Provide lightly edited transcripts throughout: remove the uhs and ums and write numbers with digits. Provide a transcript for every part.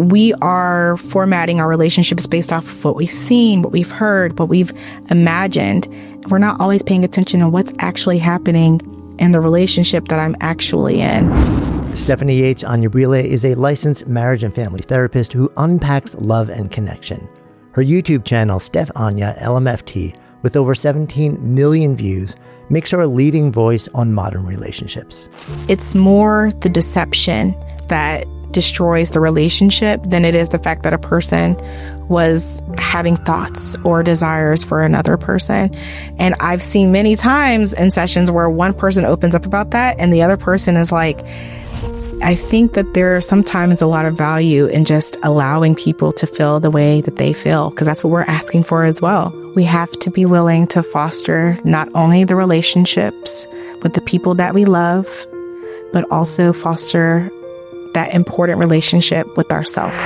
we are formatting our relationships based off of what we've seen, what we've heard, what we've imagined. We're not always paying attention to what's actually happening in the relationship that I'm actually in. Stephanie Yates-Anyabwile is a licensed marriage and family therapist who unpacks love and connection. Her YouTube channel, Steph Anya LMFT, with over 17 million views, makes her a leading voice on modern relationships. It's more the deception that destroys the relationship than it is the fact that a person was having thoughts or desires for another person. And I've seen many times in sessions where one person opens up about that and the other person is like, I think that there's sometimes a lot of value in just allowing people to feel the way that they feel, because that's what we're asking for as well. We have to be willing to foster not only the relationships with the people that we love, but also foster that important relationship with ourselves.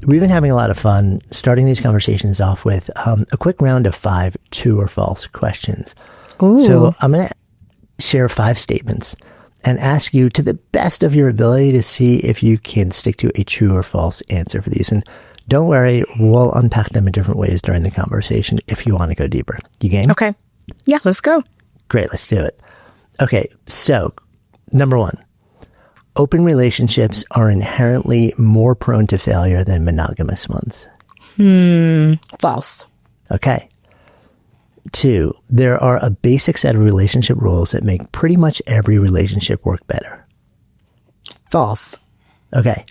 We've been having a lot of fun starting these conversations off with a quick round of 5 true or false questions. Ooh. So I'm going to share 5 statements and ask you to the best of your ability to see if you can stick to a true or false answer for these. And don't worry, we'll unpack them in different ways during the conversation if you want to go deeper. You game? Okay. Yeah, let's go. Great, let's do it. Okay, so number 1, open relationships are inherently more prone to failure than monogamous ones. False. Okay. 2, there are a basic set of relationship rules that make pretty much every relationship work better. False. Okay.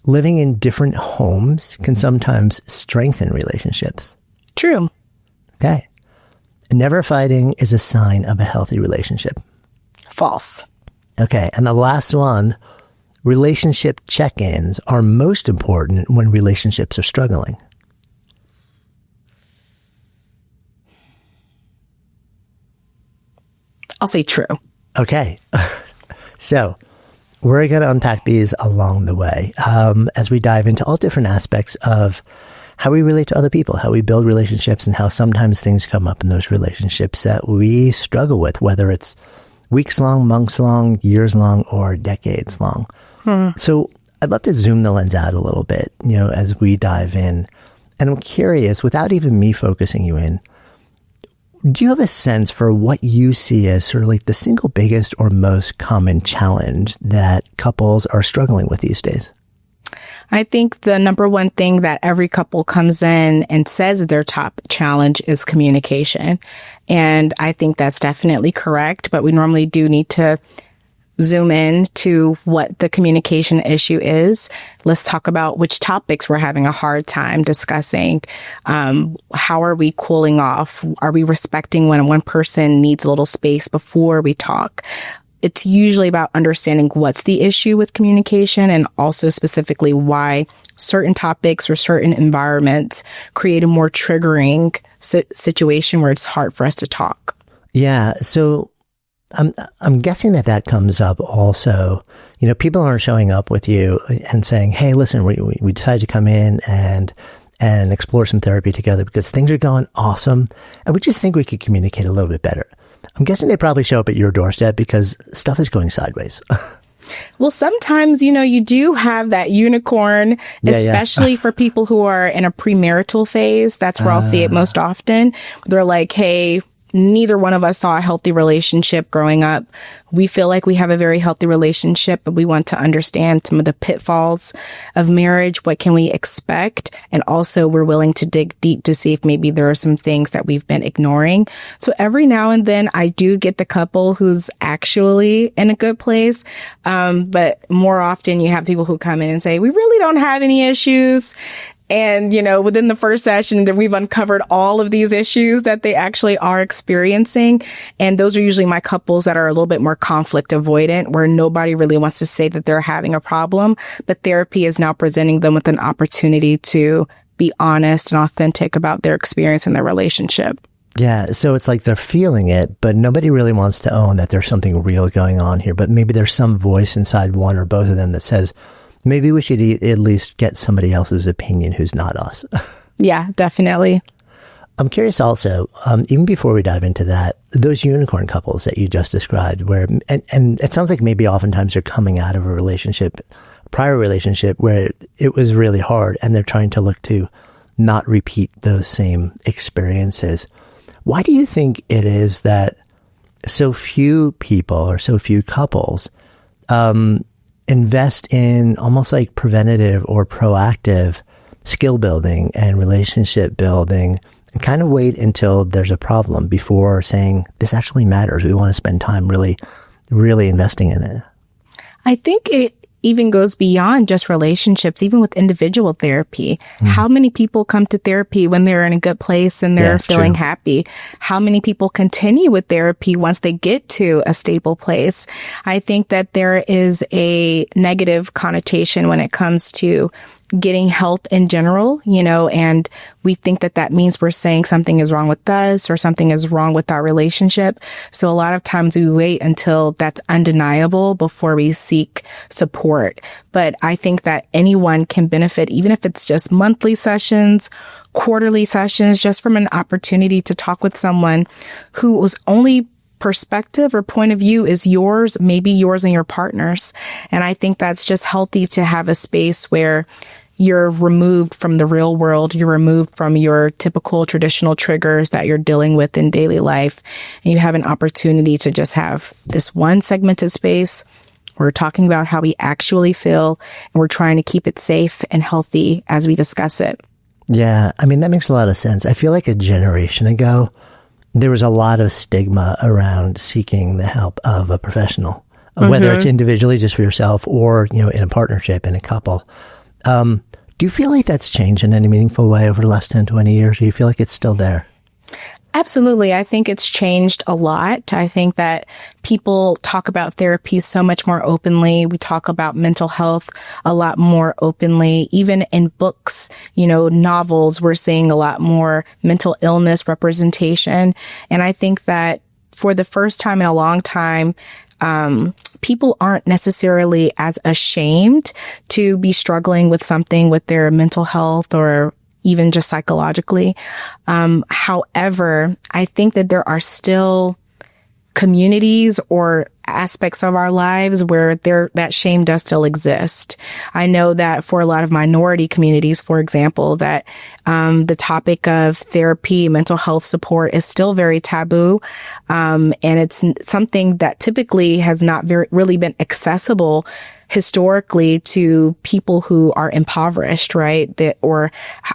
Living in different homes can sometimes strengthen relationships. True. Okay. Never fighting is a sign of a healthy relationship. False. Okay. And the last one, relationship check-ins are most important when relationships are struggling. I'll say true. Okay. So we're going to unpack these along the way as we dive into all different aspects of how we relate to other people, how we build relationships, and how sometimes things come up in those relationships that we struggle with, whether it's weeks long, months long, years long, or decades long. So I'd love to zoom the lens out a little bit, as we dive in. And I'm curious, without even me focusing you in, do you have a sense for what you see as sort of like the single biggest or most common challenge that couples are struggling with these days? I think the number one thing that every couple comes in and says is their top challenge is communication. And I think that's definitely correct, but we normally do need to zoom in to what the communication issue is. Let's talk about which topics we're having a hard time discussing. How are we cooling off? Are we respecting when one person needs a little space before we talk? It's usually about understanding what's the issue with communication and also specifically why certain topics or certain environments create a more triggering situation where it's hard for us to talk. Yeah. So I'm guessing that comes up also. People aren't showing up with you and saying, "Hey, listen, we decided to come in and explore some therapy together because things are going awesome, and we just think we could communicate a little bit better." I'm guessing they probably show up at your doorstep because stuff is going sideways. Well, sometimes, you do have that unicorn, especially for people who are in a premarital phase. That's where I'll see it most often. They're like, hey, neither one of us saw a healthy relationship growing up. We feel like we have a very healthy relationship, but we want to understand some of the pitfalls of marriage. What can we expect? And also we're willing to dig deep to see if maybe there are some things that we've been ignoring. So every now and then I do get the couple who's actually in a good place. But more often you have people who come in and say, we really don't have any issues. And, within the first session that we've uncovered all of these issues that they actually are experiencing. And those are usually my couples that are a little bit more conflict avoidant, where nobody really wants to say that they're having a problem, but therapy is now presenting them with an opportunity to be honest and authentic about their experience in their relationship. Yeah. So it's like they're feeling it, but nobody really wants to own that there's something real going on here. But maybe there's some voice inside one or both of them that says, maybe we should at least get somebody else's opinion who's not us. Yeah, definitely. I'm curious also, even before we dive into that, those unicorn couples that you just described, where, and it sounds like maybe oftentimes they're coming out of a relationship prior relationship where it was really hard and they're trying to look to not repeat those same experiences. Why do you think it is that so few people or so few couples invest in almost like preventative or proactive skill building and relationship building and kind of wait until there's a problem before saying, this actually matters. We want to spend time really, really investing in it? I think it even goes beyond just relationships, even with individual therapy. How many people come to therapy when they're in a good place and they're feeling happy? How many people continue with therapy once they get to a stable place? I think that there is a negative connotation when it comes to getting help in general, and we think that that means we're saying something is wrong with us or something is wrong with our relationship. So a lot of times we wait until that's undeniable before we seek support. But I think that anyone can benefit, even if it's just monthly sessions, quarterly sessions, just from an opportunity to talk with someone whose only perspective or point of view is yours, maybe yours and your partner's. And I think that's just healthy to have a space where you're removed from the real world. You're removed from your typical traditional triggers that you're dealing with in daily life. And you have an opportunity to just have this one segmented space. We're talking about how we actually feel, and we're trying to keep it safe and healthy as we discuss it. Yeah, I mean, that makes a lot of sense. I feel like a generation ago, there was a lot of stigma around seeking the help of a professional, whether it's individually just for yourself or, in a partnership, in a couple. Do you feel like that's changed in any meaningful way over the last 10, 20 years? Or do you feel like it's still there? Absolutely. I think it's changed a lot. I think that people talk about therapy so much more openly. We talk about mental health a lot more openly. Even in books, novels, we're seeing a lot more mental illness representation. And I think that for the first time in a long time, people aren't necessarily as ashamed to be struggling with something with their mental health or even just psychologically. However, I think that there are still communities or aspects of our lives where that shame does still exist. I know that for a lot of minority communities, for example, that the topic of therapy, mental health support is still very taboo. And it's something that typically has not really been accessible historically to people who are impoverished, right? Or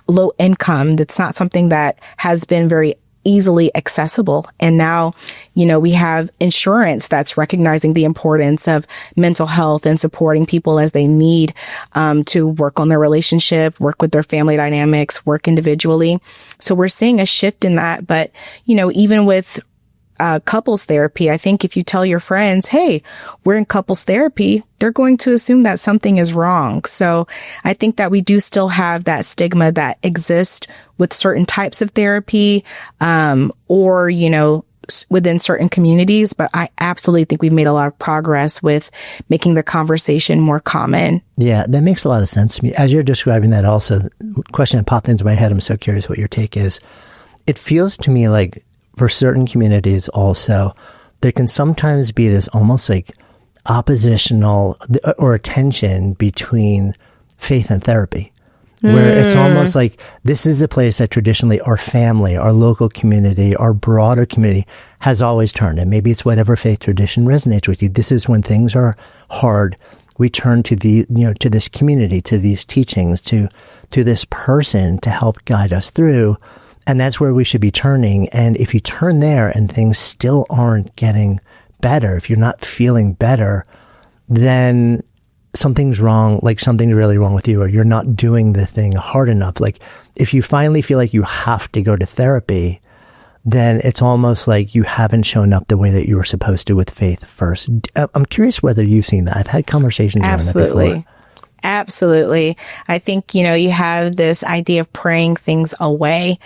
low income. That's not something that has been very easily accessible. And now, we have insurance that's recognizing the importance of mental health and supporting people as they need to work on their relationship, work with their family dynamics, work individually. So we're seeing a shift in that. But, even with couples therapy, I think if you tell your friends, hey, we're in couples therapy, they're going to assume that something is wrong. So I think that we do still have that stigma that exists with certain types of therapy, or, within certain communities. But I absolutely think we've made a lot of progress with making the conversation more common. Yeah, that makes a lot of sense to me. As you're describing that also, the question that popped into my head, I'm so curious what your take is. It feels to me like for certain communities also, there can sometimes be this almost like oppositional or a tension between faith and therapy, where it's almost like this is the place that traditionally our family, our local community, our broader community has always turned. And maybe it's whatever faith tradition resonates with you. This is when things are hard. We turn to to this community, to these teachings, to this person to help guide us through. And that's where we should be turning. And if you turn there and things still aren't getting better, if you're not feeling better, then something's wrong, like something's really wrong with you, or you're not doing the thing hard enough. Like if you finally feel like you have to go to therapy, then it's almost like you haven't shown up the way that you were supposed to with faith first. I'm curious whether you've seen that. I've had conversations around that before. Absolutely. I think, you have this idea of praying things away.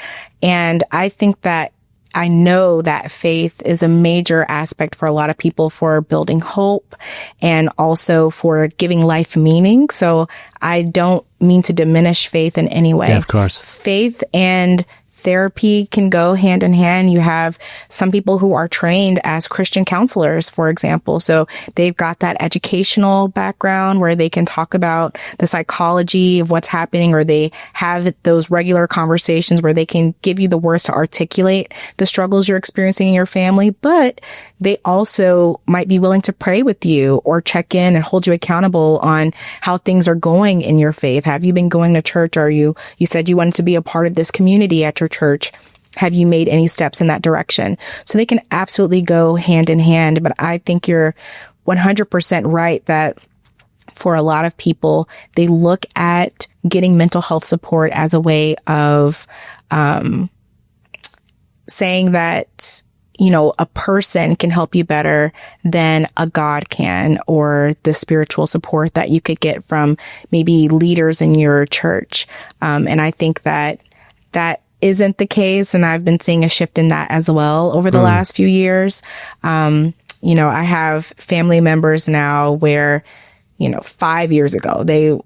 And I think that I know that faith is a major aspect for a lot of people for building hope and also for giving life meaning. So I don't mean to diminish faith in any way. Yeah, of course. Faith and therapy can go hand in hand. You have some people who are trained as Christian counselors, for example. So they've got that educational background where they can talk about the psychology of what's happening, or they have those regular conversations where they can give you the words to articulate the struggles you're experiencing in your family. But they also might be willing to pray with you or check in and hold you accountable on how things are going in your faith. Have you been going to church? You said you wanted to be a part of this community at your church. Have you made any steps in that direction? So they can absolutely go hand in hand. But I think you're 100% right that for a lot of people, they look at getting mental health support as a way of saying that, you know, a person can help you better than a God can, or the spiritual support that you could get from maybe leaders in your church. And I think that isn't the case. And I've been seeing a shift in that as well over the last few years. You know, I have family members now where, 5 years ago, they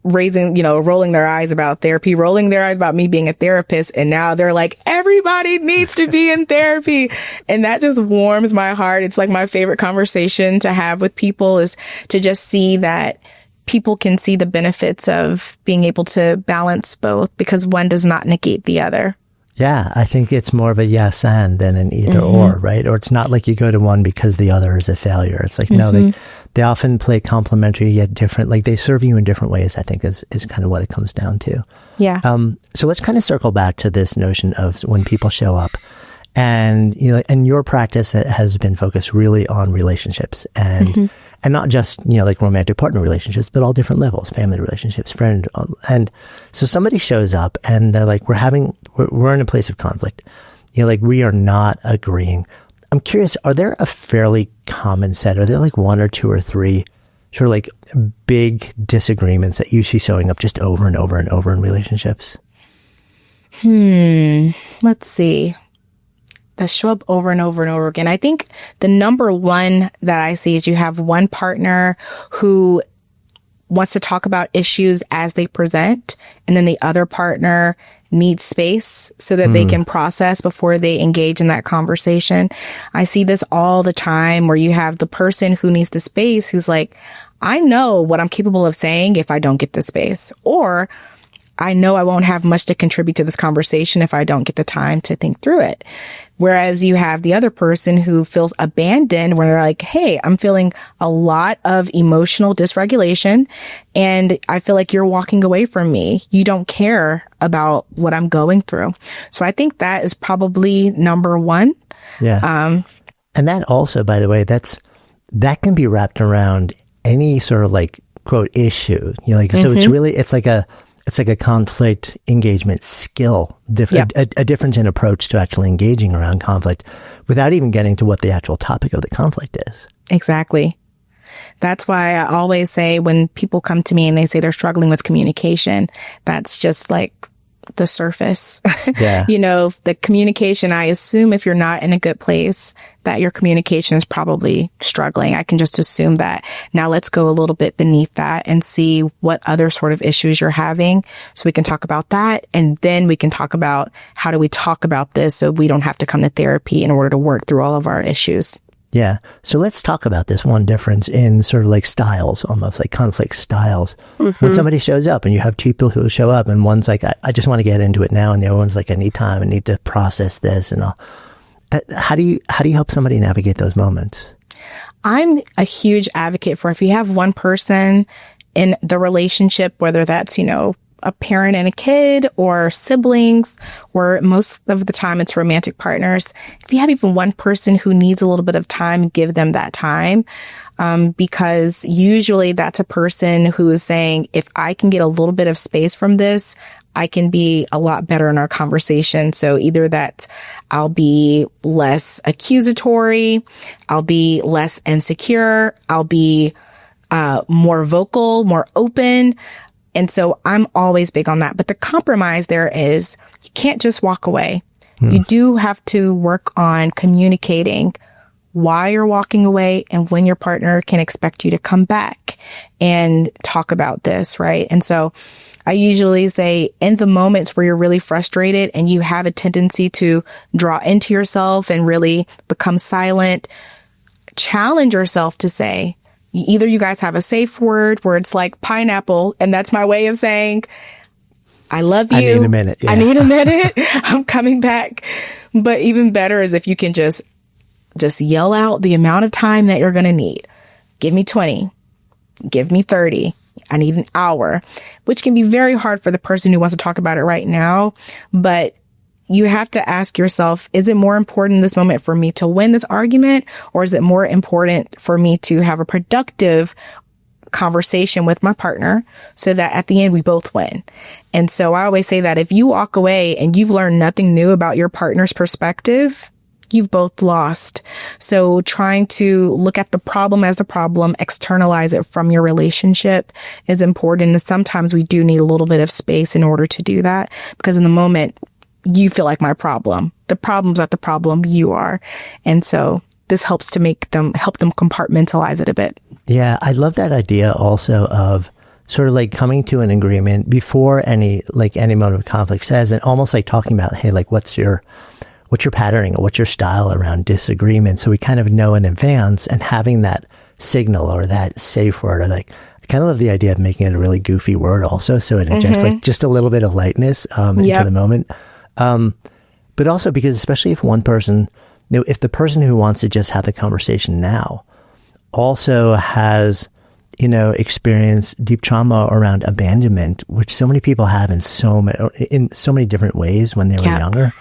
rolling their eyes about therapy, rolling their eyes about me being a therapist. And now they're like, everybody needs to be in therapy. And that just warms my heart. It's like my favorite conversation to have with people, is to just see that people can see the benefits of being able to balance both, because one does not negate the other. Yeah, I think it's more of a yes and than an either or, right? Or it's not like you go to one because the other is a failure. It's like, no, they often play complementary yet different. Like they serve you in different ways, I think is kind of what it comes down to. Yeah. So let's kind of circle back to this notion of when people show up. And, and your practice has been focused really on relationships and not just, like romantic partner relationships, but all different levels, family relationships, friend. And so somebody shows up and they're like, we're in a place of conflict. We are not agreeing. I'm curious, are there a fairly common set? Are there like one or two or three sort of like big disagreements that you see showing up just over and over and over in relationships? Let's see. That show up over and over and over again. I think the number one that I see is you have one partner who wants to talk about issues as they present, and then the other partner needs space so that they can process before they engage in that conversation. I see this all the time, where you have the person who needs the space who's like, I know what I'm capable of saying if I don't get the space, or I know I won't have much to contribute to this conversation if I don't get the time to think through it. Whereas you have the other person who feels abandoned, when they're like, hey, I'm feeling a lot of emotional dysregulation and I feel like you're walking away from me. You don't care about what I'm going through. So I think that is probably number one. Yeah. And that also, by the way, that can be wrapped around any sort of like quote issue, so it's like a conflict engagement skill, a difference in approach to actually engaging around conflict without even getting to what the actual topic of the conflict is. Exactly. That's why I always say when people come to me and they say they're struggling with communication, that's just like the surface. Yeah. The communication, I assume if you're not in a good place, that your communication is probably struggling. I can just assume that. Now let's go a little bit beneath that and see what other sort of issues you're having, so we can talk about that. And then we can talk about how do we talk about this so we don't have to come to therapy in order to work through all of our issues. Yeah. So let's talk about this one difference in sort of like styles, almost like conflict styles. When somebody shows up and you have two people who show up and one's like, I just want to get into it now. And the other one's like, I need time. I need to process this and all. How do you help somebody navigate those moments? I'm a huge advocate for, if you have one person in the relationship, whether that's, a parent and a kid or siblings, or most of the time it's romantic partners. If you have even one person who needs a little bit of time, give them that time. Because usually that's a person who is saying, if I can get a little bit of space from this, I can be a lot better in our conversation. So either that I'll be less accusatory, I'll be less insecure, I'll be more vocal, more open. And so I'm always big on that. But the compromise there is you can't just walk away. You do have to work on communicating why you're walking away and when your partner can expect you to come back and talk about this, right? And so I usually say in the moments where you're really frustrated and you have a tendency to draw into yourself and really become silent, challenge yourself to say, either you guys have a safe word where it's like pineapple, and that's my way of saying, I love you. I need a minute. Yeah. I need a minute. I'm coming back. But even better is if you can just yell out the amount of time that you're going to need. Give me 20. Give me 30. I need an hour, which can be very hard for the person who wants to talk about it right now. But you have to ask yourself, is it more important in this moment for me to win this argument, or is it more important for me to have a productive conversation with my partner so that at the end we both win? And so I always say that if you walk away and you've learned nothing new about your partner's perspective, you've both lost. So trying to look at the problem as a problem, externalize it from your relationship is important. And sometimes we do need a little bit of space in order to do that, because in the moment you feel like my problem. The problem's not the problem, you are. And so this helps to help them compartmentalize it a bit. Yeah, I love that idea also of sort of like coming to an agreement before any moment of conflict says, and almost like talking about, hey, like what's your patterning or what's your style around disagreement? So we kind of know in advance, and having that signal or that safe word, or like, I kind of love the idea of making it a really goofy word also. So it injects like just a little bit of lightness into the moment. But also because especially if one person, if the person who wants to just have the conversation now also has, experienced deep trauma around abandonment, which so many people have in so many different ways when they were younger.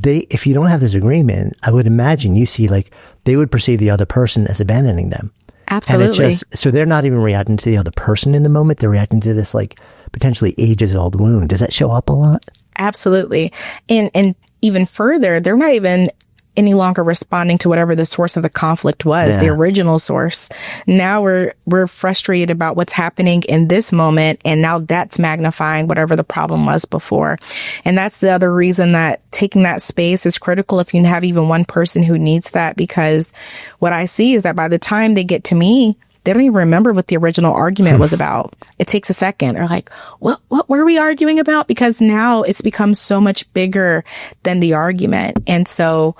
If you don't have this agreement, I would imagine you see like they would perceive the other person as abandoning them. Absolutely. And so they're not even reacting to the other person in the moment. They're reacting to this like potentially ages old wound. Does that show up a lot? Absolutely. And even further, they're not even any longer responding to whatever the source of the conflict was, the original source. Now we're frustrated about what's happening in this moment, and now that's magnifying whatever the problem was before. And that's the other reason that taking that space is critical if you have even one person who needs that, because what I see is that by the time they get to me, they don't even remember what the original argument was about. It takes a second. Or like, what were we arguing about? Because now it's become so much bigger than the argument. And so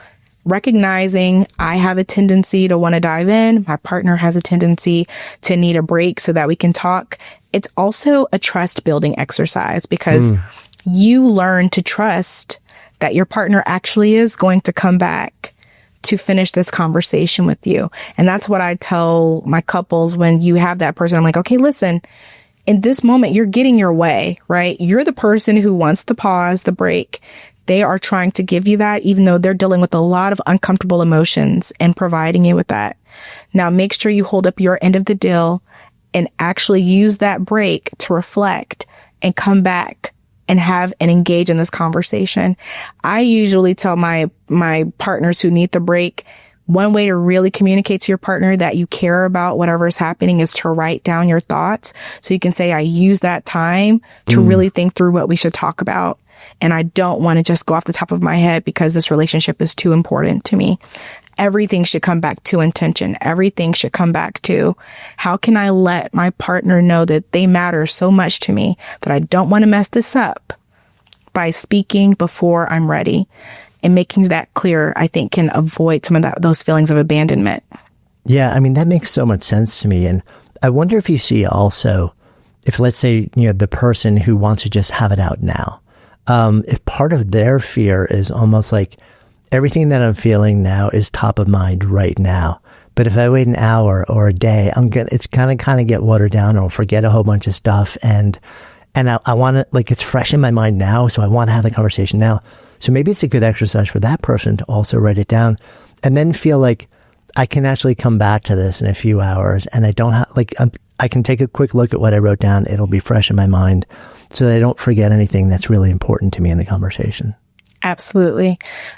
recognizing I have a tendency to want to dive in, my partner has a tendency to need a break so that we can talk. It's also a trust building exercise, because you learn to trust that your partner actually is going to come back to finish this conversation with you. And that's what I tell my couples when you have that person. I'm like, okay, listen, in this moment, you're getting your way, right? You're the person who wants the pause, the break. They are trying to give you that, even though they're dealing with a lot of uncomfortable emotions and providing you with that. Now, make sure you hold up your end of the deal and actually use that break to reflect and come back and have and engage in this conversation. I usually tell my partners who need the break, one way to really communicate to your partner that you care about whatever is happening is to write down your thoughts. So you can say, I use that time to really think through what we should talk about. And I don't want to just go off the top of my head because this relationship is too important to me. Everything should come back to intention. Everything should come back to how can I let my partner know that they matter so much to me that I don't want to mess this up by speaking before I'm ready. And making that clear, I think, can avoid some of those feelings of abandonment. Yeah, I mean, that makes so much sense to me. And I wonder if you see also, if let's say, the person who wants to just have it out now, if part of their fear is almost like, everything that I'm feeling now is top of mind right now. But if I wait an hour or a day, it's kind of get watered down, or forget a whole bunch of stuff. And I want to, like, it's fresh in my mind now. So I want to have the conversation now. So maybe it's a good exercise for that person to also write it down and then feel like I can actually come back to this in a few hours. And I don't have, like, I can take a quick look at what I wrote down. It'll be fresh in my mind so that I don't forget anything that's really important to me in the conversation. Absolutely.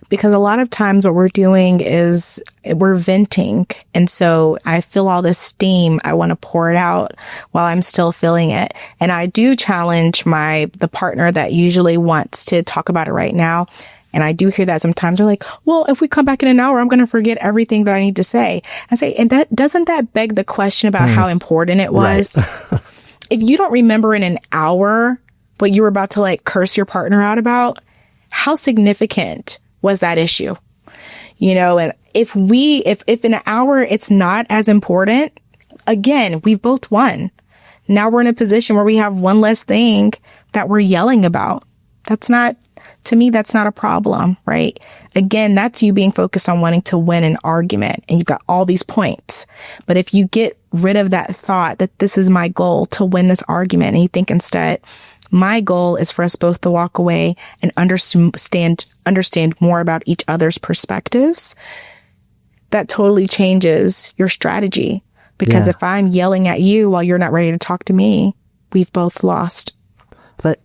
Because a lot of times what we're doing is we're venting. And so I feel all this steam. I want to pour it out while I'm still feeling it. And I do challenge the partner that usually wants to talk about it right now. And I do hear that sometimes they're like, well, if we come back in an hour, I'm going to forget everything that I need to say. I say, and doesn't that beg the question about how important it was? Right. if you don't remember in an hour what you were about to like curse your partner out about, how significant was that issue? You know, and if in an hour it's not as important, again, we've both won. Now we're in a position where we have one less thing that we're yelling about. To me, that's not a problem, right? Again, that's you being focused on wanting to win an argument and you've got all these points. But if you get rid of that thought that this is my goal to win this argument and you think instead, my goal is for us both to walk away and understand more about each other's perspectives, that totally changes your strategy. Because if I'm yelling at you while you're not ready to talk to me, we've both lost. But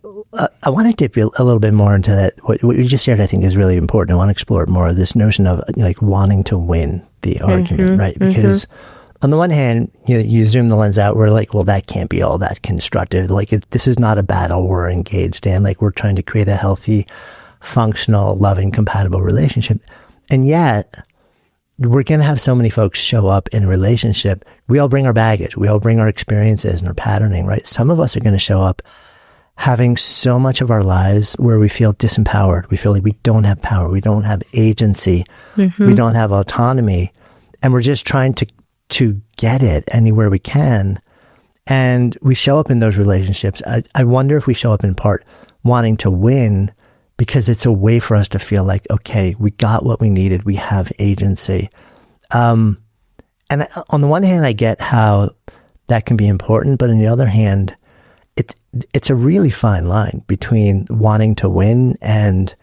I want to dip a little bit more into that. What you just shared, I think, is really important. I want to explore more of this notion of like wanting to win the argument, right? Because on the one hand, you zoom the lens out. We're like, well, that can't be all that constructive. Like, this is not a battle we're engaged in. Like, we're trying to create a healthy, functional, loving, compatible relationship. And yet, we're going to have so many folks show up in a relationship. We all bring our baggage. We all bring our experiences and our patterning, right? Some of us are going to show up having so much of our lives where we feel disempowered. We feel like we don't have power. We don't have agency. We don't have autonomy. And we're just trying to get it anywhere we can. And we show up in those relationships. I wonder if we show up in part wanting to win because it's a way for us to feel like, okay, we got what we needed. We have agency. And on the one hand, I get how that can be important. But on the other hand, it's a really fine line between wanting to win and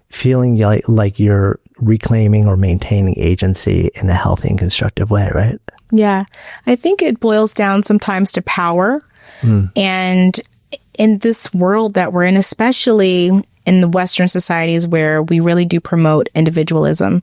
feeling like you're reclaiming or maintaining agency in a healthy and constructive way, right? Yeah. I think it boils down sometimes to power. And in this world that we're in, especially in the Western societies where we really do promote individualism,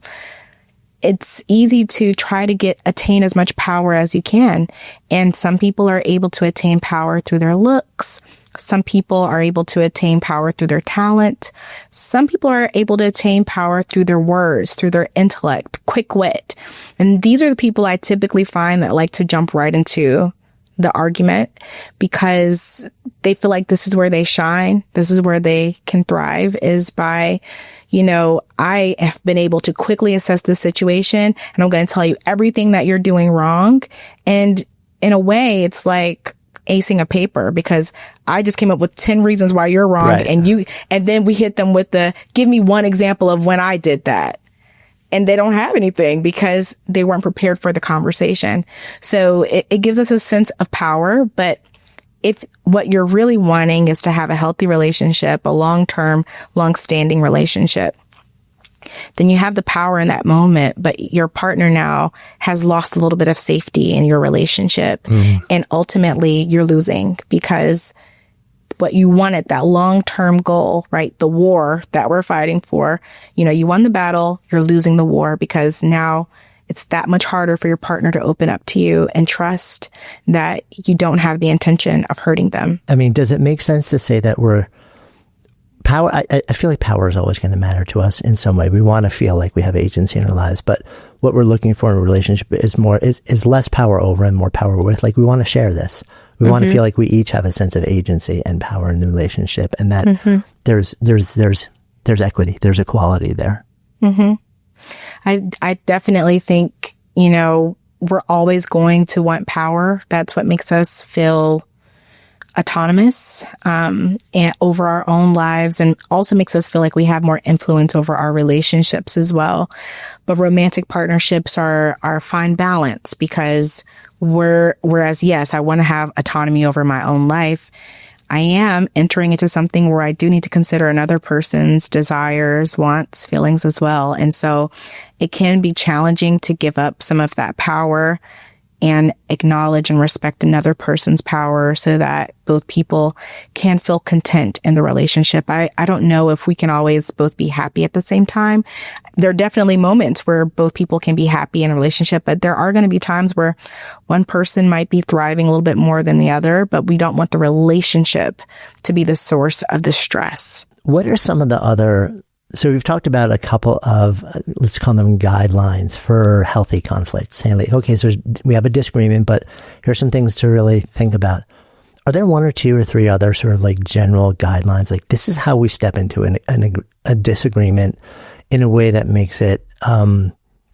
it's easy to try to attain as much power as you can. And some people are able to attain power through their looks. Some people are able to attain power through their talent. Some people are able to attain power through their words, through their intellect, quick wit. And these are the people I typically find that like to jump right into the argument because they feel like this is where they shine. This is where they can thrive, is by, I have been able to quickly assess the situation and I'm going to tell you everything that you're doing wrong. And in a way, it's like acing a paper because I just came up with 10 reasons why you're wrong. Right. And then we hit them with give me one example of when I did that. And they don't have anything because they weren't prepared for the conversation. So it gives us a sense of power. But if what you're really wanting is to have a healthy relationship, a long-term, long-standing relationship, then you have the power in that moment, but your partner now has lost a little bit of safety in your relationship. And ultimately you're losing because what you wanted, that long-term goal, right? The war that we're fighting for, you won the battle, you're losing the war because now it's that much harder for your partner to open up to you and trust that you don't have the intention of hurting them. I mean, does it make sense to say that power? I feel like power is always going to matter to us in some way. We want to feel like we have agency in our lives, but what we're looking for in a relationship is less power over and more power with. Like, we want to share this. We want to feel like we each have a sense of agency and power in the relationship, and that there's equity, there's equality there. I definitely think, we're always going to want power. That's what makes us feel autonomous and over our own lives, and also makes us feel like we have more influence over our relationships as well. But romantic partnerships are a fine balance because whereas, yes, I want to have autonomy over my own life, I am entering into something where I do need to consider another person's desires, wants, feelings as well. And so it can be challenging to give up some of that power and acknowledge and respect another person's power so that both people can feel content in the relationship. I don't know if we can always both be happy at the same time. There are definitely moments where both people can be happy in a relationship, but there are going to be times where one person might be thriving a little bit more than the other, but we don't want the relationship to be the source of the stress. What are some of the other... So we've talked about a couple of, let's call them guidelines for healthy conflict. Saying like, okay, so we have a disagreement, but here's some things to really think about. Are there one or two or three other sort of like general guidelines? Like this is how we step into a disagreement in a way that makes it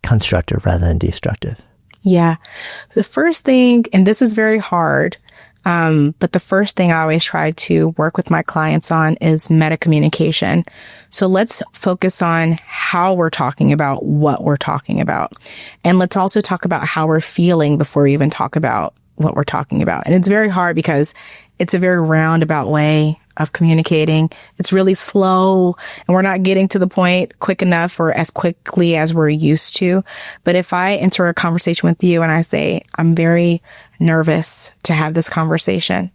constructive rather than destructive? Yeah. The first thing, and this is very hard, but the first thing I always try to work with my clients on is meta communication. So let's focus on how we're talking about what we're talking about. And let's also talk about how we're feeling before we even talk about what we're talking about. And it's very hard because it's a very roundabout way of communicating. It's really slow and we're not getting to the point quick enough or as quickly as we're used to. But if I enter a conversation with you and I say, I'm very nervous to have this conversation,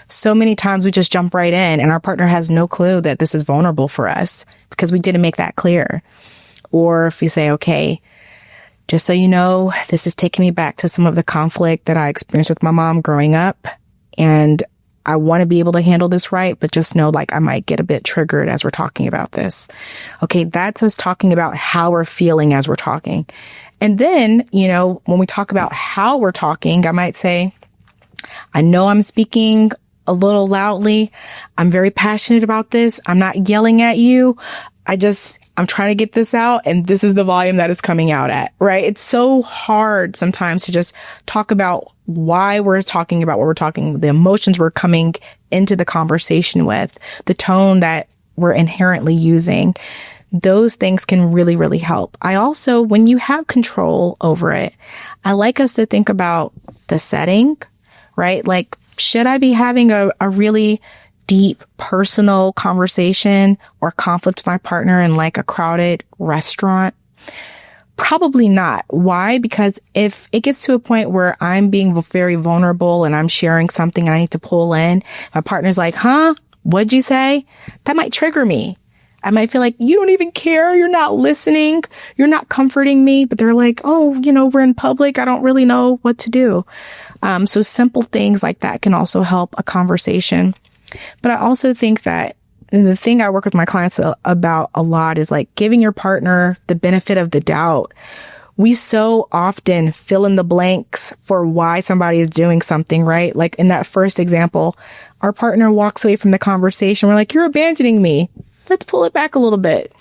so many times we just jump right in and our partner has no clue that this is vulnerable for us because we didn't make that clear. Or if we say, okay, just so you know, this is taking me back to some of the conflict that I experienced with my mom growing up. And I want to be able to handle this right, but just know like I might get a bit triggered as we're talking about this. Okay, that's us talking about how we're feeling as we're talking. And then, you know, when we talk about how we're talking, I might say, I know I'm speaking a little loudly. I'm very passionate about this. I'm not yelling at you. I'm trying to get this out and this is the volume that is coming out at, right? It's so hard sometimes to just talk about why we're talking about what we're talking, the emotions we're coming into the conversation with, the tone that we're inherently using. Those things can really, really help. I also, when you have control over it, I like us to think about the setting, right? Like, should I be having a really deep personal conversation or conflict with my partner in like a crowded restaurant? Probably not. Why? Because if it gets to a point where I'm being very vulnerable and I'm sharing something and I need to pull in, my partner's like, huh? What'd you say? That might trigger me. I might feel like you don't even care. You're not listening. You're not comforting me. But they're like, oh, you know, we're in public. I don't really know what to do. So simple things like that can also help a conversation. But I also think that the thing I work with my clients about a lot is like giving your partner the benefit of the doubt. We so often fill in the blanks for why somebody is doing something, right? Like in that first example, our partner walks away from the conversation. We're like, you're abandoning me. Let's pull it back a little bit.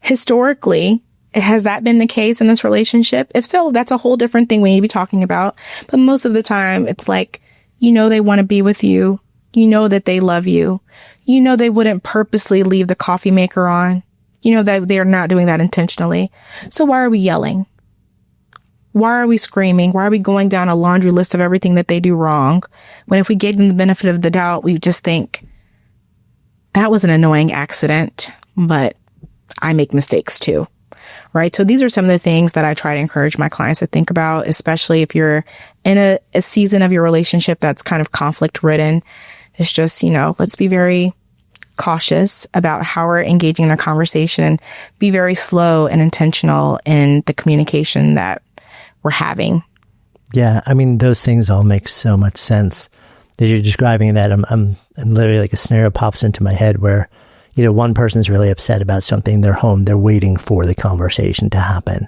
Historically, has that been the case in this relationship? If so, that's a whole different thing we need to be talking about. But most of the time, it's like, you know, they want to be with you. You know that they love you. You know they wouldn't purposely leave the coffee maker on. You know that they are not doing that intentionally. So why are we yelling? Why are we screaming? Why are we going down a laundry list of everything that they do wrong? When if we gave them the benefit of the doubt, we just think, that was an annoying accident, but I make mistakes too. Right. So these are some of the things that I try to encourage my clients to think about, especially if you're in a season of your relationship that's kind of conflict ridden. It's just, you know, let's be very cautious about how we're engaging in a conversation and be very slow and intentional in the communication that we're having. Yeah. I mean, those things all make so much sense that you're describing that. I'm literally like a scenario pops into my head where, you know, one person's really upset about something. They're home. They're waiting for the conversation to happen,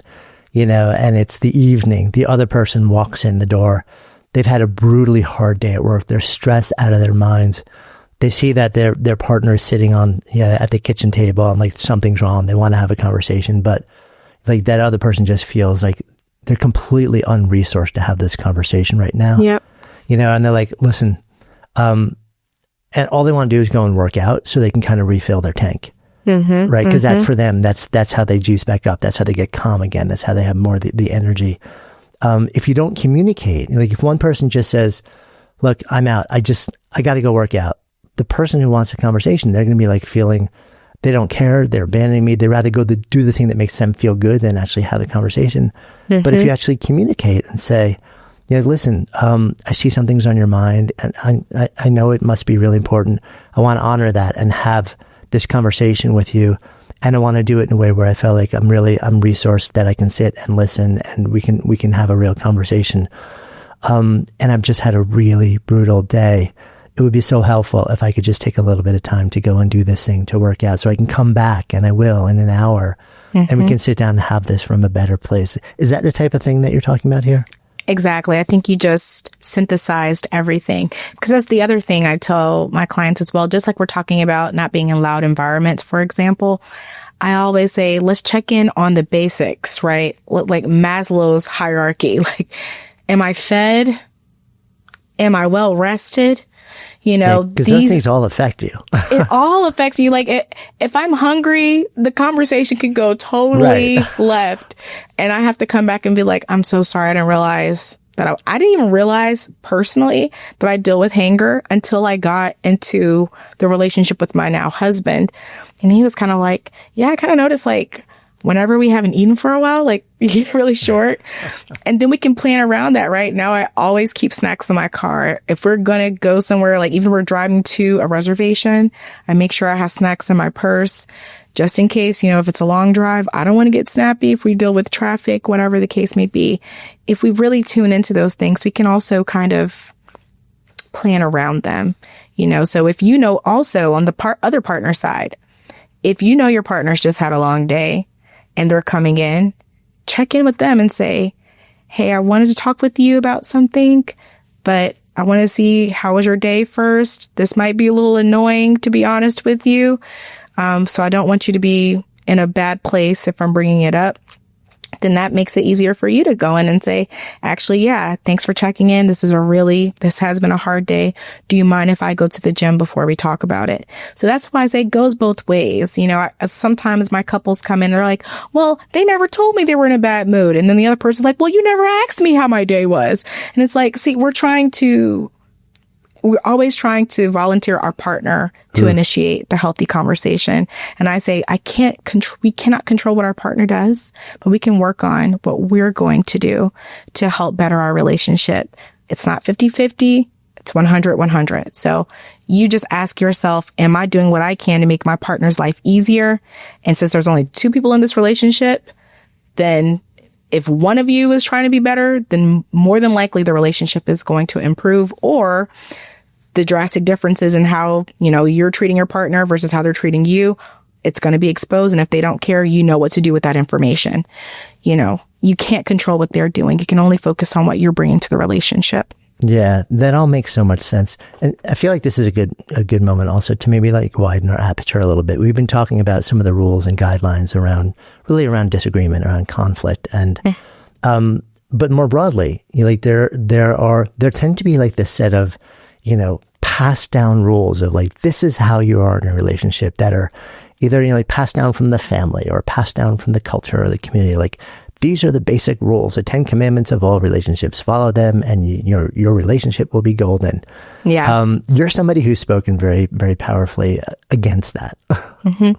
you know, and it's the evening. The other person walks in the door. They've had a brutally hard day at work. They're stressed out of their minds. They see that their partner is sitting on, at the kitchen table and like something's wrong. They want to have a conversation, but like that other person just feels like they're completely unresourced to have this conversation right now. Yep. You know, and they're like, listen, and all they want to do is go and work out so they can kind of refill their tank, right? Because that for them, that's how they juice back up. That's how they get calm again. That's how they have more of the energy. If you don't communicate, like if one person just says, look, I'm out. I got to go work out. The person who wants a conversation, they're going to be like feeling they don't care. They're abandoning me. They'd rather go do the thing that makes them feel good than actually have the conversation. But if you actually communicate and say, listen, I see something's on your mind and I know it must be really important. I want to honor that and have this conversation with you. And I want to do it in a way where I feel like I'm resourced, that I can sit and listen and we can have a real conversation. And I've just had a really brutal day. It would be so helpful if I could just take a little bit of time to go and do this thing, to work out, so I can come back, and I will in an hour, and we can sit down and have this from a better place. Is that the type of thing that you're talking about here? Exactly. I think you just synthesized everything, because that's the other thing I tell my clients as well. Just like we're talking about not being in loud environments, for example, I always say, let's check in on the basics, right? Like Maslow's hierarchy. Like, am I fed? Am I well rested? You know, because those things all affect you. It all affects you. Like, if I'm hungry, the conversation could go totally left. And I have to come back and be like, I'm so sorry. I didn't realize that I didn't even realize personally that I deal with hunger until I got into the relationship with my now husband. And he was kind of like, yeah, I kind of noticed, like, whenever we haven't eaten for a while, like, you get really short. And then we can plan around that, right? Now I always keep snacks in my car. If we're going to go somewhere, like even we're driving to a reservation, I make sure I have snacks in my purse just in case, if it's a long drive. I don't want to get snappy if we deal with traffic, whatever the case may be. If we really tune into those things, we can also kind of plan around them, So if also on the other partner side, if your partner's just had a long day and they're coming in, check in with them and say, hey, I wanted to talk with you about something, but I want to see, how was your day first? This might be a little annoying, to be honest with you. So I don't want you to be in a bad place if I'm bringing it up. Then that makes it easier for you to go in and say, actually, yeah, thanks for checking in. This has been a hard day. Do you mind if I go to the gym before we talk about it? So that's why I say it goes both ways. Sometimes my couples come in, they're like, well, they never told me they were in a bad mood. And then the other person's like, well, you never asked me how my day was. And it's like, see, we're always trying to volunteer our partner to initiate the healthy conversation. And I say, we cannot control what our partner does, but we can work on what we're going to do to help better our relationship. It's not 50-50. It's 100-100. So you just ask yourself, am I doing what I can to make my partner's life easier? And since there's only two people in this relationship, then if one of you is trying to be better, then more than likely the relationship is going to improve, or the drastic differences in how, you're treating your partner versus how they're treating you, it's going to be exposed. And if they don't care, what to do with that information. You can't control what they're doing. You can only focus on what you're bringing to the relationship. Yeah, that all makes so much sense. And I feel like this is a good moment also to maybe like widen our aperture a little bit. We've been talking about some of the rules and guidelines around disagreement, around conflict, and but more broadly, there tend to be like this set of passed down rules of like, this is how you are in a relationship, that are either, like passed down from the family or passed down from the culture or the community. Like, these are the basic rules, the 10 commandments of all relationships. Follow them and your relationship will be golden. Yeah. You're somebody who's spoken very, very powerfully against that. Mm-hmm.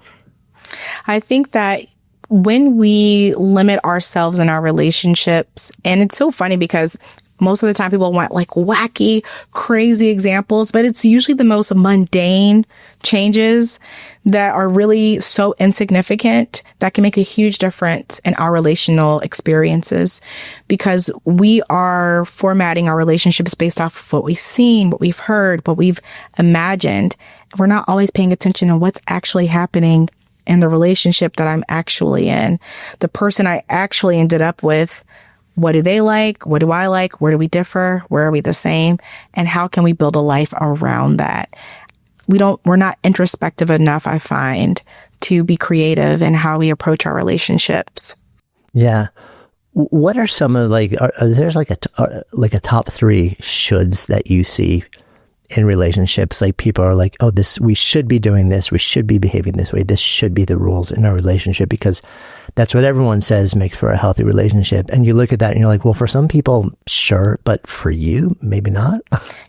I think that when we limit ourselves in our relationships, and it's so funny because most of the time people want like wacky, crazy examples, but it's usually the most mundane changes that are really so insignificant that can make a huge difference in our relational experiences, because we are formatting our relationships based off of what we've seen, what we've heard, what we've imagined. We're not always paying attention to what's actually happening in the relationship that I'm actually in. The person I actually ended up with, what do they like? What do I like? Where do we differ? Where are we the same? And how can we build a life around that? We're not introspective enough, I find, to be creative in how we approach our relationships. Yeah. What are some of there's like a top 3 shoulds that you see in relationships? Like, people are like, oh, we should be doing this. We should be behaving this way. This should be the rules in our relationship, because that's what everyone says makes for a healthy relationship. And you look at that and you're like, well, for some people, sure, but for you, maybe not.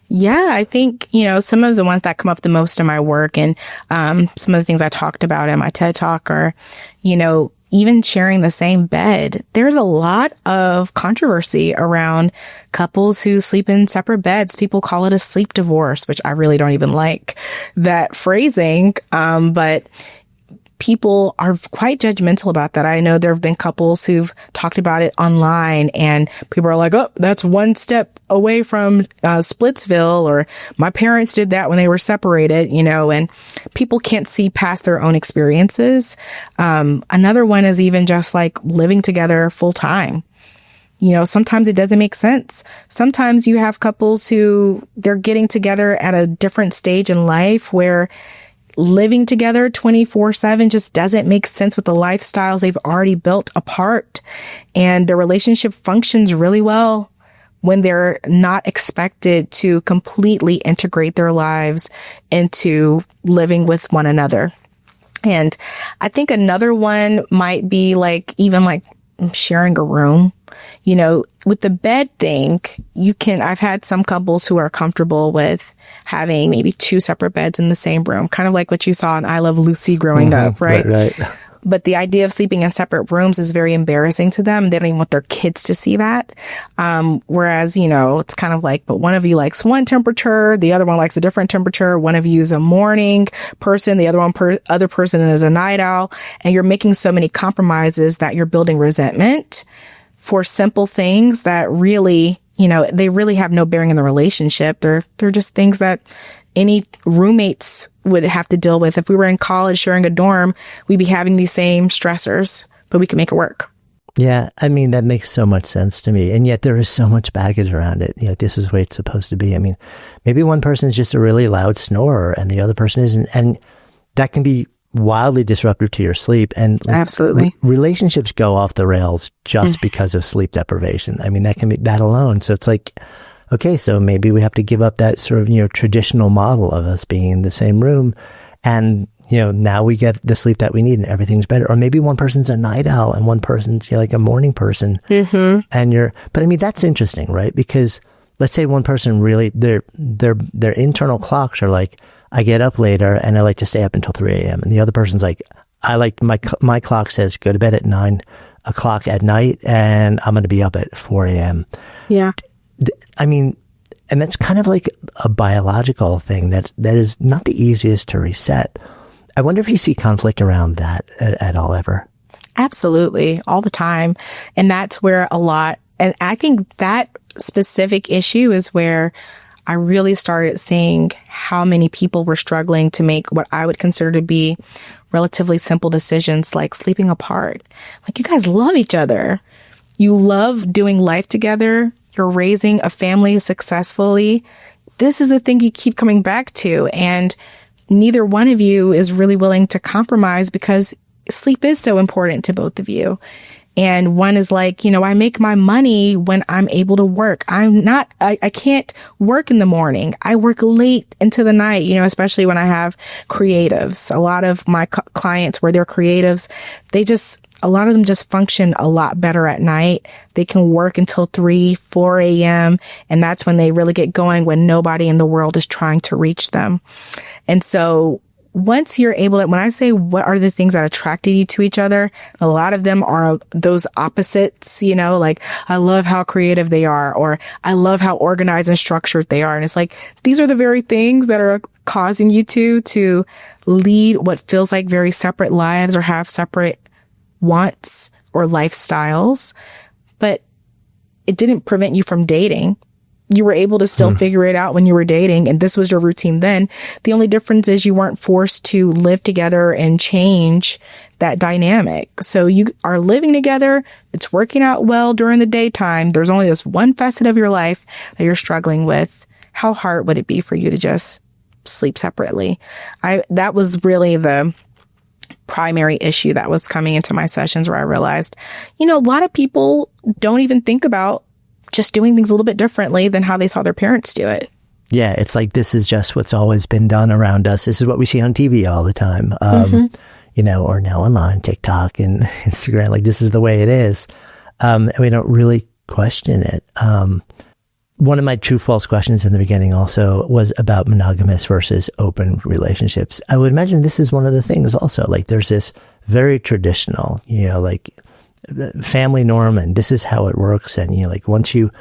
Yeah, I think, some of the ones that come up the most in my work and some of the things I talked about in my TED Talk are, even sharing the same bed. There's a lot of controversy around couples who sleep in separate beds. People call it a sleep divorce, which I really don't even like that phrasing. But people are quite judgmental about that. I know there have been couples who've talked about it online and people are like, oh, that's one step away from Splitsville, or my parents did that when they were separated, and people can't see past their own experiences. Another one is even just like living together full time. sometimes it doesn't make sense. Sometimes you have couples who they're getting together at a different stage in life where living together 24/7 just doesn't make sense with the lifestyles they've already built apart. And the relationship functions really well when they're not expected to completely integrate their lives into living with one another. And I think another one might be even sharing a room. With the bed thing, I've had some couples who are comfortable with having maybe 2 separate beds in the same room, kind of like what you saw in I Love Lucy growing up, right? Right. But the idea of sleeping in separate rooms is very embarrassing to them. They don't even want their kids to see that. Whereas, it's kind of but one of you likes one temperature, the other one likes a different temperature. One of you is a morning person, the other person is a night owl. And you're making so many compromises that you're building resentment for simple things that really, they really have no bearing in the relationship. They're just things that any roommates would have to deal with. If we were in college sharing a dorm, we'd be having these same stressors, but we can make it work. Yeah, I mean, that makes so much sense to me. And yet there is so much baggage around it. This is the way it's supposed to be. I mean, maybe one person is just a really loud snorer and the other person isn't. And that can be wildly disruptive to your sleep. And absolutely, relationships go off the rails just because of sleep deprivation. I mean, that can be that alone. So it's okay, so maybe we have to give up that sort of, traditional model of us being in the same room. And, now we get the sleep that we need and everything's better. Or maybe one person's a night owl and one person's a morning person. Mm-hmm. But I mean, that's interesting, right? Because let's say one person really, their internal clocks are I get up later and I like to stay up until 3 a.m. And the other person's my clock says go to bed at 9 o'clock at night and I'm going to be up at 4 a.m. Yeah. I mean, and that's kind of like a biological thing that is not the easiest to reset. I wonder if you see conflict around that at all ever. Absolutely. All the time. And that's where and I think that specific issue is where I really started seeing how many people were struggling to make what I would consider to be relatively simple decisions like sleeping apart. You guys love each other. You love doing life together. You're raising a family successfully. This is the thing you keep coming back to. And neither one of you is really willing to compromise because sleep is so important to both of you. And one is I make my money when I'm able to work. I can't work in the morning. I work late into the night, especially when I have creatives. A lot of my clients where they're creatives, a lot of them just function a lot better at night. They can work until 3, 4 a.m. And that's when they really get going, when nobody in the world is trying to reach them. And so once you're able to, when I say what are the things that attracted you to each other, a lot of them are those opposites, I love how creative they are, or I love how organized and structured they are. And it's these are the very things that are causing you to lead what feels like very separate lives or have separate wants or lifestyles, but it didn't prevent you from dating. You were able to still figure it out when you were dating, and this was your routine then. The only difference is you weren't forced to live together and change that dynamic. So you are living together. It's working out well during the daytime. There's only this one facet of your life that you're struggling with. How hard would it be for you to just sleep separately? That was really the primary issue that was coming into my sessions, where I realized, a lot of people don't even think about just doing things a little bit differently than how they saw their parents do it. Yeah, it's this is just what's always been done around us. This is what we see on TV all the time, or now online, TikTok and Instagram. This is the way it is. And we don't really question it. One of my true false questions in the beginning also was about monogamous versus open relationships. I would imagine this is one of the things also. There's this very traditional, family norm, and this is how it works. And, once you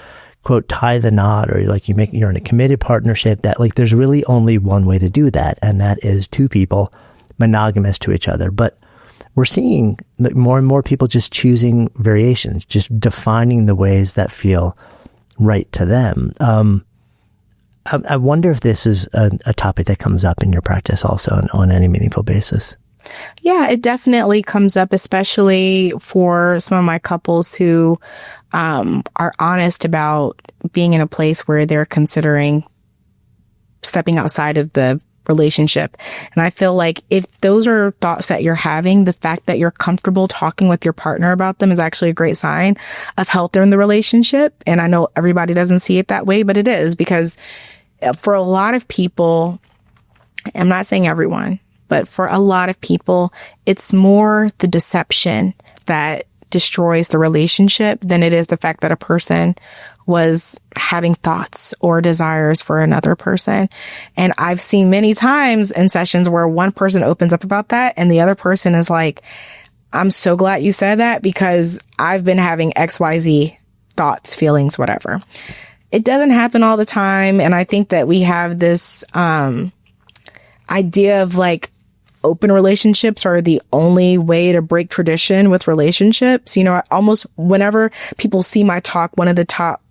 quote, tie the knot, or you're in a committed partnership, that there's really only one way to do that. And that is two people monogamous to each other. But we're seeing more and more people just choosing variations, just defining the ways that feel right to them. I wonder if this is a topic that comes up in your practice also on any meaningful basis. Yeah, it definitely comes up, especially for some of my couples who are honest about being in a place where they're considering stepping outside of the relationship. And I feel like if those are thoughts that you're having, the fact that you're comfortable talking with your partner about them is actually a great sign of health in the relationship. And I know everybody doesn't see it that way, but it is, because for a lot of people, I'm not saying everyone, but for a lot of people, it's more the deception that destroys the relationship than it is the fact that a person was having thoughts or desires for another person. And I've seen many times in sessions where one person opens up about that and the other person is like, I'm so glad you said that because I've been having XYZ thoughts, feelings, whatever. It doesn't happen all the time. And I think that we have this idea of like open relationships are the only way to break tradition with relationships. You know, almost whenever people see my talk, one of the top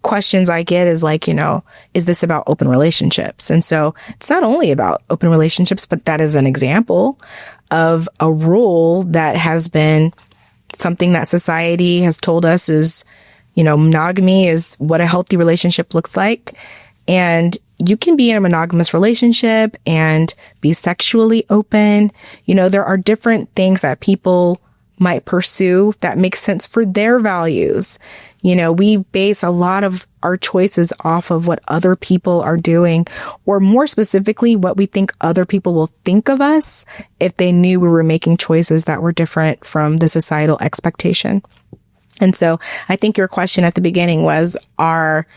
questions I get is like, you know, is this about open relationships? And so it's not only about open relationships, but that is an example of a rule that has been something that society has told us is, you know, monogamy is what a healthy relationship looks like. And you can be in a monogamous relationship and be sexually open. You know, there are different things that people might pursue that make sense for their values. You know, we base a lot of our choices off of what other people are doing, or more specifically, what we think other people will think of us if they knew we were making choices that were different from the societal expectation. And so I think your question at the beginning was, are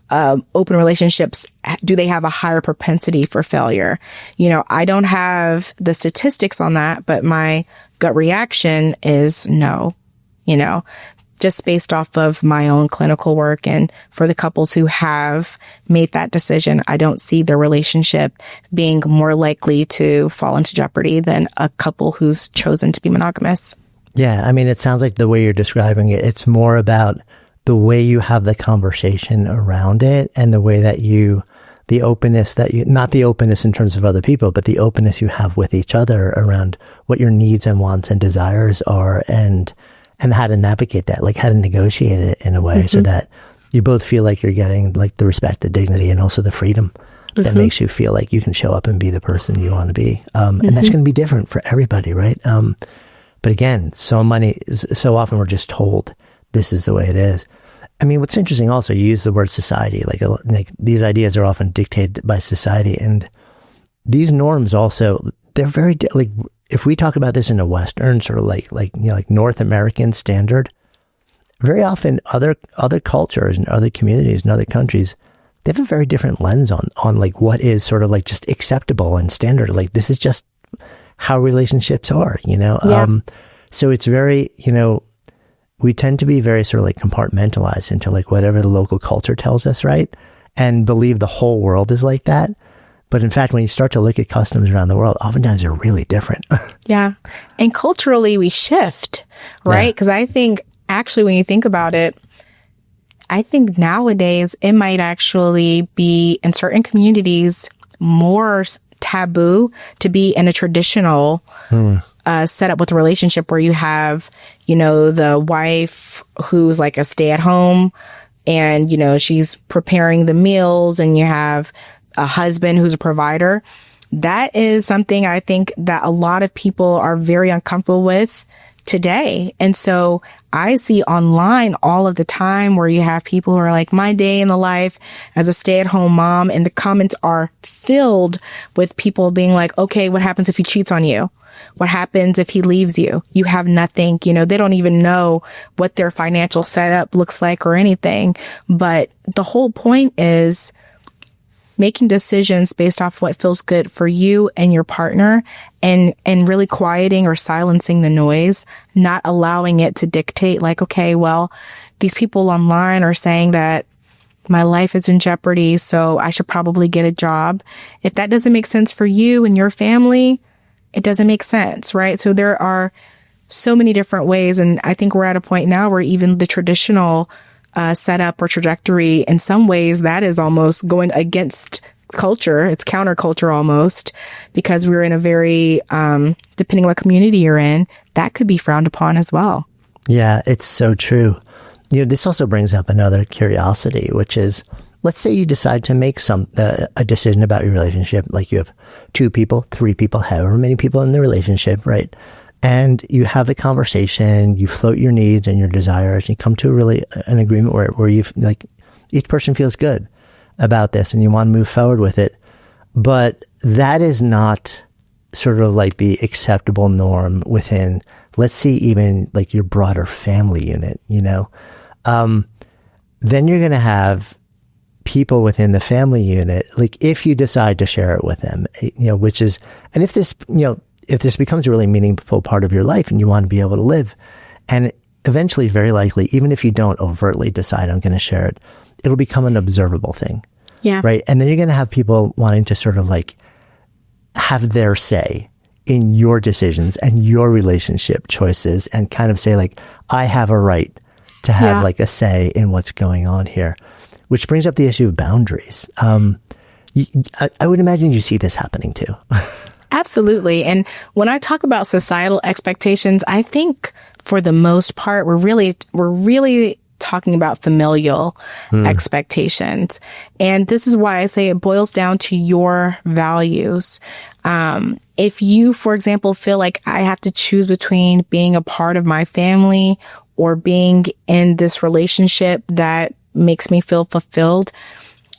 open relationships, do they have a higher propensity for failure? You know, I don't have the statistics on that, but my gut reaction is no, you know, just based off of my own clinical work. And for the couples who have made that decision, I don't see their relationship being more likely to fall into jeopardy than a couple who's chosen to be monogamous. Yeah. I mean, it sounds like the way you're describing it, it's more about the way you have the conversation around it and the way that the openness that you, not the openness in terms of other people, but the openness you have with each other around what your needs and wants and desires are and how to navigate that, like how to negotiate it in a way so that you both feel like you're getting like the respect, the dignity, and also the freedom that makes you feel like you can show up and be the person you want to be. And that's going to be different for everybody, right? But again, so often we're just told this is the way it is. I mean, what's interesting also, you use the word society, like these ideas are often dictated by society, and these norms also, they're very, like, if we talk about this in a Western sort of like North American standard, very often other cultures and other communities and other countries, they have a very different lens on like what is sort of like just acceptable and standard. Like this is just how relationships are, you know? Yeah. So it's very, you know, we tend to be very sort of like compartmentalized into like whatever the local culture tells us, right? And believe the whole world is like that. But in fact, when you start to look at customs around the world, oftentimes they're really different. Yeah. And culturally we shift, right? Because I think actually when you think about it, I think nowadays it might actually be in certain communities more taboo to be in a traditional setup with a relationship where you have, you know, the wife who's like a stay-at-home and, you know, she's preparing the meals and you have a husband who's a provider. That is something I think that a lot of people are very uncomfortable with today. And so I see online all of the time where you have people who are like, my day in the life as a stay-at-home mom, and the comments are filled with people being like, okay, what happens if he cheats on you? What happens if he leaves you? You have nothing, you know, they don't even know what their financial setup looks like or anything. But the whole point is making decisions based off what feels good for you and your partner, and really quieting or silencing the noise, not allowing it to dictate like, okay, well, these people online are saying that my life is in jeopardy, so I should probably get a job. If that doesn't make sense for you and your family, it doesn't make sense, right? So there are so many different ways. And I think we're at a point now where even the traditional setup or trajectory, in some ways, that is almost going against culture. It's counterculture almost, because we're in a very, depending on what community you're in, that could be frowned upon as well. Yeah, it's so true. This also brings up another curiosity, which is, let's say you decide to make a decision about your relationship, like you have 2 people, 3 people, however many people in the relationship, right? And you have the conversation, you float your needs and your desires, and you come to an agreement where you like each person feels good about this and you want to move forward with it. But that is not sort of like the acceptable norm within, let's see, even like your broader family unit, then you're going to have people within the family unit, like if you decide to share it with them, which is, and if this becomes a really meaningful part of your life and you want to be able to live, and eventually, very likely, even if you don't overtly decide I'm going to share it, it'll become an observable thing. Yeah. Right. And then you're going to have people wanting to sort of like have their say in your decisions and your relationship choices, and kind of say like, I have a right to have like a say in what's going on here, which brings up the issue of boundaries. I would imagine you see this happening too. Absolutely. And when I talk about societal expectations, I think for the most part, we're really talking about familial expectations. And this is why I say it boils down to your values. If you, for example, feel like I have to choose between being a part of my family or being in this relationship that makes me feel fulfilled,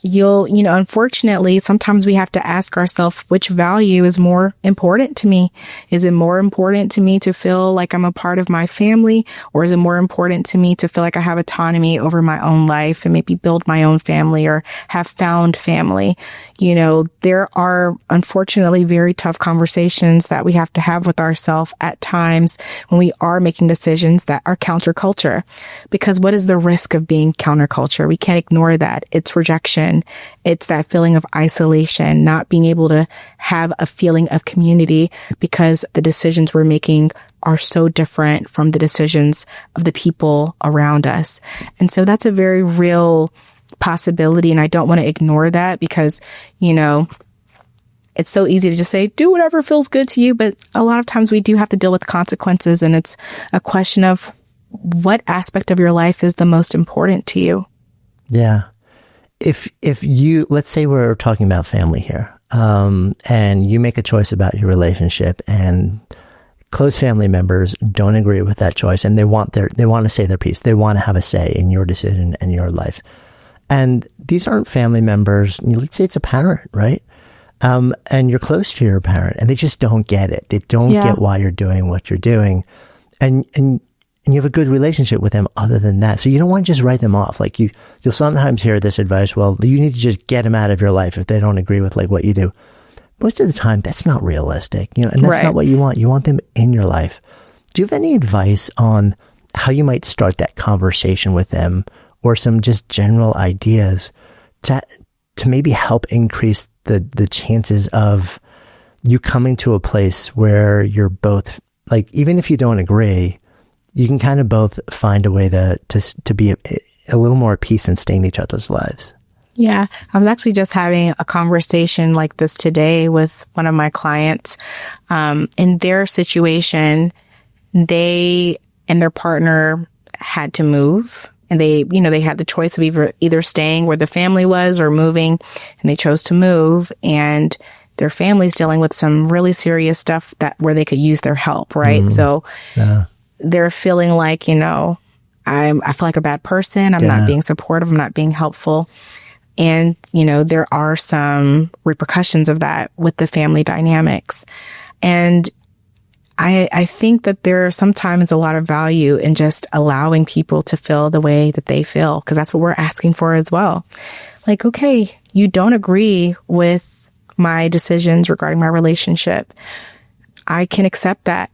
unfortunately, sometimes we have to ask ourselves, which value is more important to me? Is it more important to me to feel like I'm a part of my family? Or is it more important to me to feel like I have autonomy over my own life and maybe build my own family or have found family? There are unfortunately very tough conversations that we have to have with ourselves at times when we are making decisions that are counterculture. Because what is the risk of being counterculture? We can't ignore that. It's rejection. It's that feeling of isolation, not being able to have a feeling of community because the decisions we're making are so different from the decisions of the people around us. And so that's a very real possibility. And I don't want to ignore that because, it's so easy to just say, do whatever feels good to you. But a lot of times we do have to deal with consequences. And it's a question of what aspect of your life is the most important to you. Yeah. If you, let's say we're talking about family here, and you make a choice about your relationship and close family members don't agree with that choice and they want to say their piece. They want to have a say in your decision and your life. And these aren't family members. Let's say it's a parent, right? And you're close to your parent and they just don't get it. They don't get why you're doing what you're doing. And you have a good relationship with them other than that. So you don't want to just write them off. Like you'll sometimes hear this advice, well, you need to just get them out of your life if they don't agree with like what you do. Most of the time, that's not realistic, and that's not what you want. You want them in your life. Do you have any advice on how you might start that conversation with them, or some just general ideas to maybe help increase the chances of you coming to a place where you're both, like, even if you don't agree, you can kind of both find a way to be a little more at peace and stay in each other's lives? Yeah, I was actually just having a conversation like this today with one of my clients. In their situation, they and their partner had to move, and they had the choice of either staying where the family was or moving, and they chose to move. And their family's dealing with some really serious stuff where they could use their help, right? So they're feeling like, I feel like a bad person. I'm not being supportive. I'm not being helpful. And, there are some repercussions of that with the family dynamics. And I think that there sometimes a lot of value in just allowing people to feel the way that they feel, because that's what we're asking for as well. Like, okay, you don't agree with my decisions regarding my relationship. I can accept that.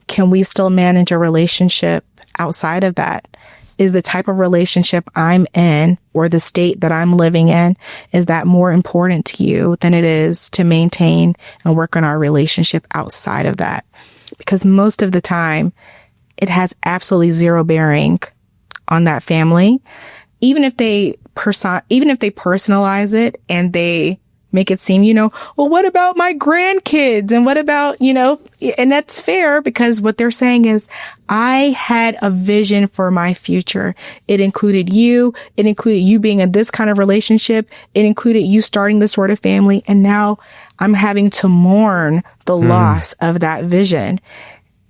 Can we still manage a relationship outside of that? Is the type of relationship I'm in or the state that I'm living in, is that more important to you than it is to maintain and work on our relationship outside of that? Because most of the time, it has absolutely zero bearing on that family. Even if they personalize it and they make it seem, well, what about my grandkids? And what about, and that's fair because what they're saying is I had a vision for my future. It included you. It included you being in this kind of relationship. It included you starting this sort of family. And now I'm having to mourn the loss of that vision.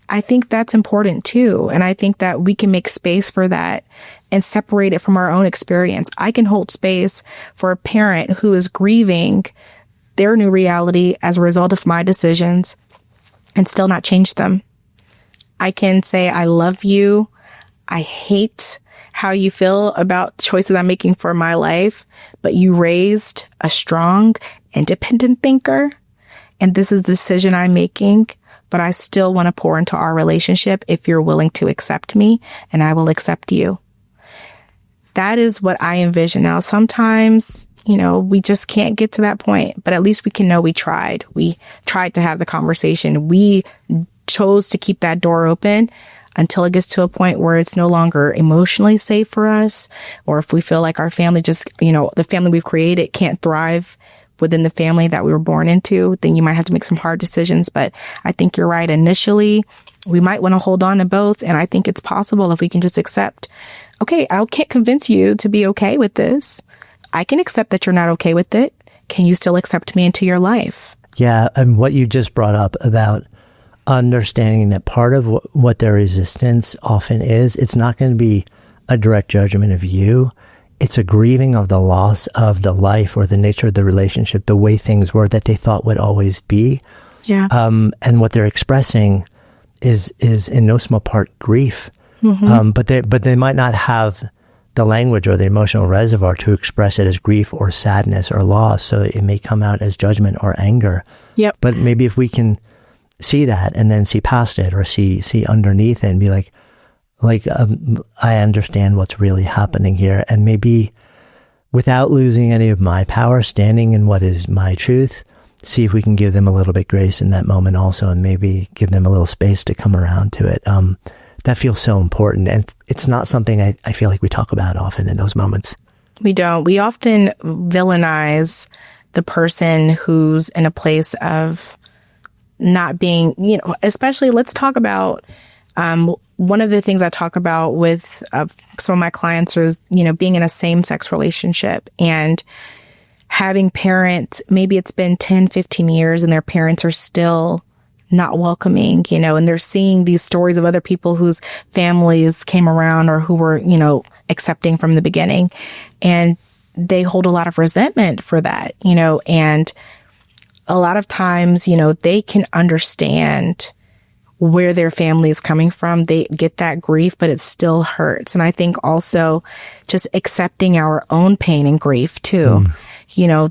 I think that's important too. And I think that we can make space for that and separate it from our own experience. I can hold space for a parent who is grieving their new reality as a result of my decisions and still not change them. I can say, I love you. I hate how you feel about choices I'm making for my life, but you raised a strong, independent thinker. And this is the decision I'm making, but I still want to pour into our relationship if you're willing to accept me, and I will accept you. That is what I envision. Now, sometimes, we just can't get to that point, but at least we can know we tried. We tried to have the conversation. We chose to keep that door open until it gets to a point where it's no longer emotionally safe for us, or if we feel like our family just, the family we've created can't thrive within the family that we were born into, then you might have to make some hard decisions. But I think you're right. Initially, we might want to hold on to both. And I think it's possible if we can just accept, okay, I can't convince you to be okay with this. I can accept that you're not okay with it. Can you still accept me into your life? Yeah. And what you just brought up about understanding that part of what their resistance often is, it's not going to be a direct judgment of you. It's a grieving of the loss of the life or the nature of the relationship, the way things were that they thought would always be. Yeah. And what they're expressing is in no small part grief. Mm-hmm. But they might not have the language or the emotional reservoir to express it as grief or sadness or loss. So it may come out as judgment or anger. Yep. But maybe if we can see that and then see past it or see underneath it and be like, I understand what's really happening here. And maybe without losing any of my power, standing in what is my truth, see if we can give them a little bit grace in that moment also, and maybe give them a little space to come around to it. That feels so important. And it's not something I feel like we talk about often in those moments. We don't. We often villainize the person who's in a place of not being, especially let's talk about, one of the things I talk about with some of my clients is, being in a same-sex relationship and having parents, maybe it's been 10, 15 years and their parents are still not welcoming, and they're seeing these stories of other people whose families came around or who were, accepting from the beginning. And they hold a lot of resentment for that, and a lot of times, they can understand where their family is coming from. They get that grief, but it still hurts. And I think also just accepting our own pain and grief too.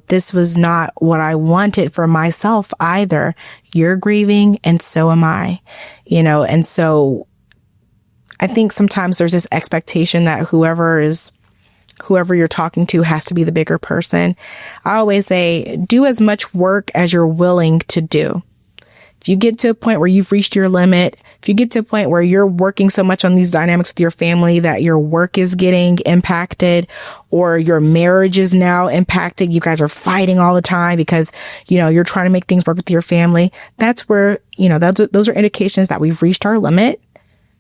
This was not what I wanted for myself either. You're grieving and so am I, and so I think sometimes there's this expectation that whoever you're talking to has to be the bigger person. I always say, do as much work as you're willing to do. If you get to a point where you've reached your limit, if you get to a point where you're working so much on these dynamics with your family that your work is getting impacted or your marriage is now impacted, you guys are fighting all the time because, you're trying to make things work with your family. That's where, those are indications that we've reached our limit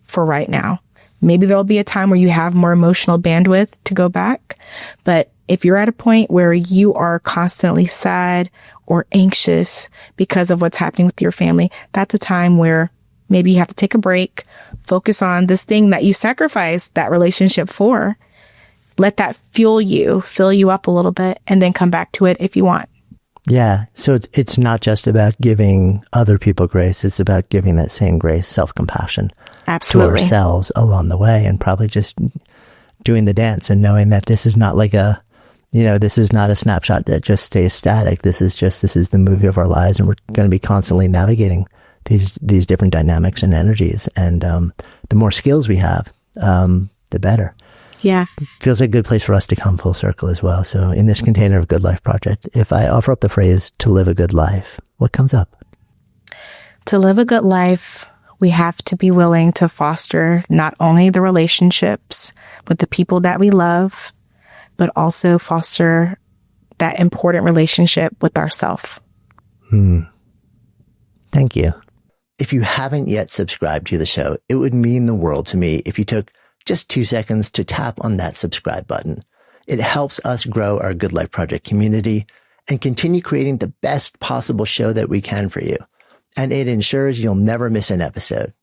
for right now. Maybe there'll be a time where you have more emotional bandwidth to go back. But if you're at a point where you are constantly sad or anxious because of what's happening with your family, that's a time where maybe you have to take a break, focus on this thing that you sacrificed that relationship for. Let that fill you up a little bit, and then come back to it if you want. Yeah. So it's not just about giving other people grace. It's about giving that same grace, self-compassion Absolutely. To ourselves along the way, and probably just doing the dance and knowing that this is not like this is not a snapshot that just stays static. This is the movie of our lives, and we're going to be constantly navigating these different dynamics and energies. And the more skills we have, the better. Yeah. Feels like a good place for us to come full circle as well. So in this container of Good Life Project, if I offer up the phrase to live a good life, what comes up? To live a good life, we have to be willing to foster not only the relationships with the people that we love, but also foster that important relationship with ourself. Thank you. If you haven't yet subscribed to the show, it would mean the world to me if you took just 2 seconds to tap on that subscribe button. It helps us grow our Good Life Project community and continue creating the best possible show that we can for you. And it ensures you'll never miss an episode.